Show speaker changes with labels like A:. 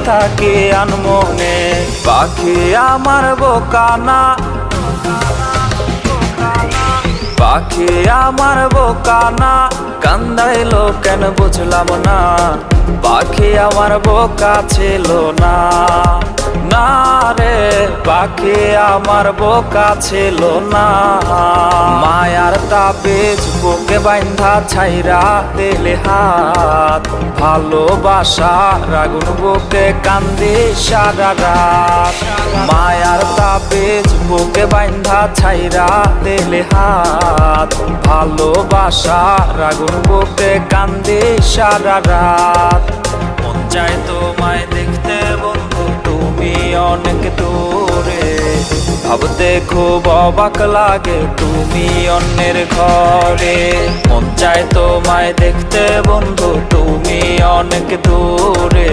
A: থাকি আনমনে। পাখি আমার বোকানা, পাখি আমার বোকানা, কান্দাইলো কেন বুঝলাম না। পাখি আমার বোকা ছিল না, না রে পাখি আমার বোকা ছিল না। মায়ার তাবিজ বুকে বাইন্ধা ছাইরা দিলে হাত, ভালোবাসার আগুন বুকে কান্দি সারা রাত। মায়ার তাবিজ বুকে বাইন্ধা ছাইরা দিলে হাত, ভালোবাসার আগুন বুকে কান্দি সারা রাত। মন চায় তোমায় দেখতে বন্ধু তুমি অনেক দূরে, ভাবতে খুব অবাক লাগে তুমি অন্যের ঘরে। মন চায় তোমায় দেখতে বন্ধু তুমি অনেক দূরে,